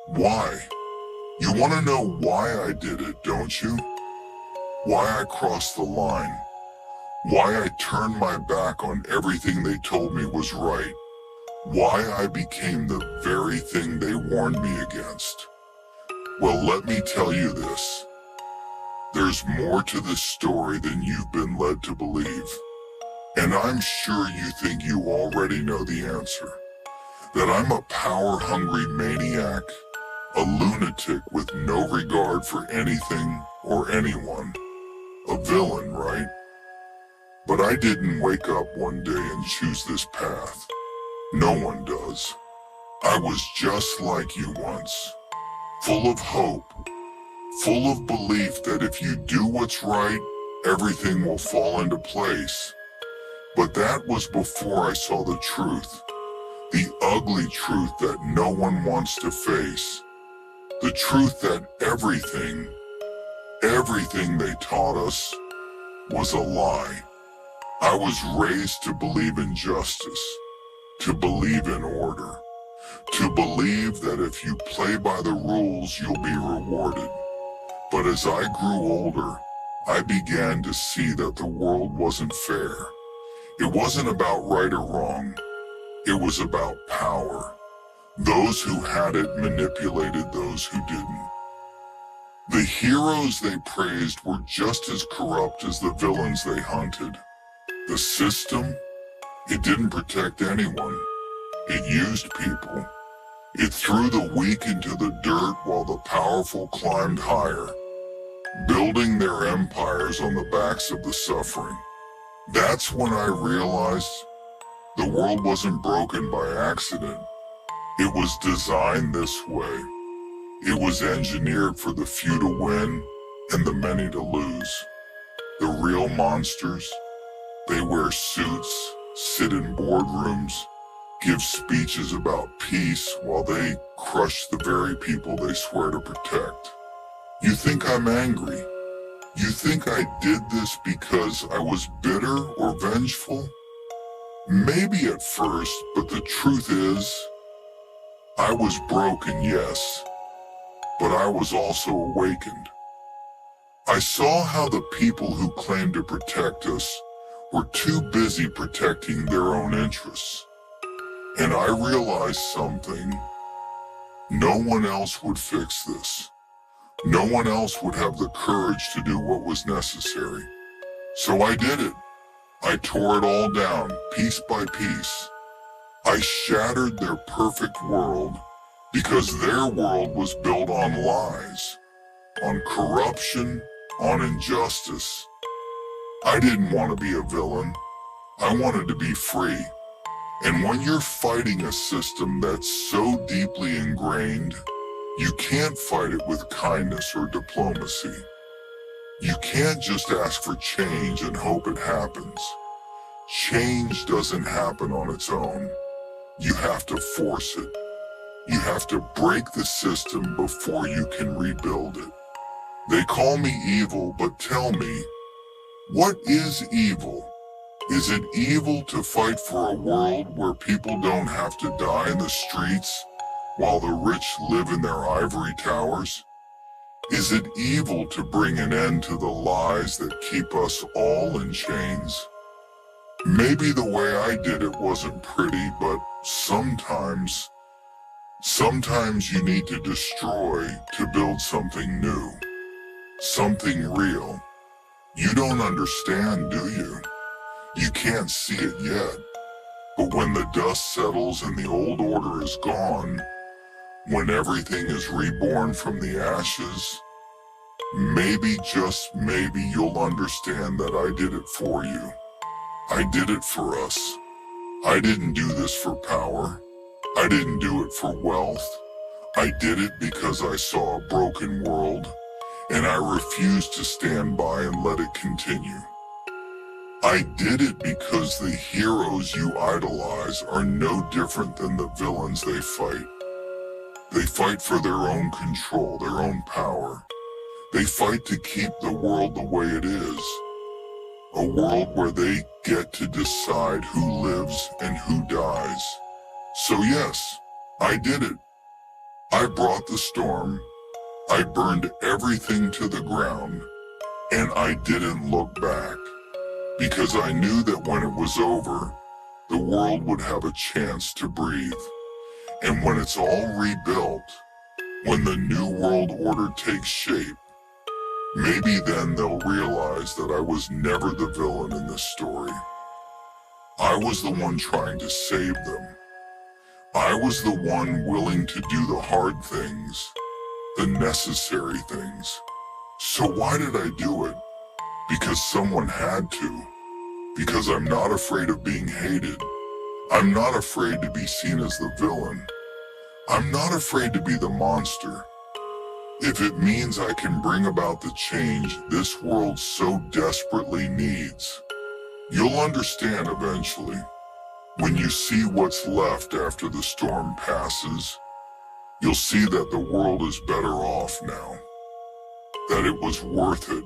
Why? You want to know why I did it, don't you? Why I crossed the line? Why I turned my back on everything they told me was right? Why I became the very thing they warned me against? Well, let me tell you this. There's more to this story than you've been led to believe. And I'm sure you think you already know the answer. That I'm a power-hungry maniac, a lunatic with no regard for anything or anyone. A villain, right? But I didn't wake up one day and choose this path. No one does. I was just like you once, full of hope, full of belief that if you do what's right, everything will fall into place. But that was before I saw the truth, the ugly truth that no one wants to face. The truth that everything they taught us was a lie. I was raised to believe in justice, to believe in order, to believe that if you play by the rules, you'll be rewarded. But as I grew older, I began to see that the world wasn't fair. It wasn't about right or wrong. It was about power. Those who had it manipulated those who didn't. The heroes they praised were just as corrupt as the villains they hunted. The system, it didn't protect anyone. It used people. It threw the weak into the dirt while the powerful climbed higher, building their empires on the backs of the suffering. That's when I realized the world wasn't broken by accident. It was designed this way. It was engineered for the few to win and the many to lose. The real monsters, they wear suits, sit in boardrooms, give speeches about peace while they crush the very people they swear to protect. You think I'm angry? You think I did this because I was bitter or vengeful? Maybe at first, but the truth is, I was broken, yes, but I was also awakened. I saw how the people who claimed to protect us were too busy protecting their own interests. And I realized something. No one else would fix this. No one else would have the courage to do what was necessary. So I did it. I tore it all down, piece by piece. I shattered their perfect world because their world was built on lies, on corruption, on injustice. I didn't want to be a villain. I wanted to be free. And when you're fighting a system that's so deeply ingrained, you can't fight it with kindness or diplomacy. You can't just ask for change and hope it happens. Change doesn't happen on its own. You have to force it. You have to break the system before you can rebuild it. They call me evil, but tell me, what is evil? Is it evil to fight for a world where people don't have to die in the streets while the rich live in their ivory towers? Is it evil to bring an end to the lies that keep us all in chains? Maybe the way I did it wasn't pretty, but sometimes you need to destroy to build something new, something real. You don't understand, do you? You can't see it yet, but when the dust settles and the old order is gone, when everything is reborn from the ashes, maybe, just maybe, you'll understand that I did it for you. I did it for us. I didn't do this for power. I didn't do it for wealth. I did it because I saw a broken world, and I refused to stand by and let it continue. I did it because the heroes you idolize are no different than the villains they fight. They fight for their own control, their own power. They fight to keep the world the way it is. A world where they get to decide who lives and who dies. So yes, I did it. I brought the storm, I burned everything to the ground, and I didn't look back, because I knew that when it was over, the world would have a chance to breathe. And when it's all rebuilt, when the new world order takes shape, maybe then they'll realize that I was never the villain in this story. I was the one trying to save them. I was the one willing to do the hard things, the necessary things. So why did I do it? Because someone had to. Because I'm not afraid of being hated. I'm not afraid to be seen as the villain. I'm not afraid to be the monster. If it means I can bring about the change this world so desperately needs. You'll understand eventually. When you see what's left after the storm passes, you'll see that the world is better off now. That it was worth it.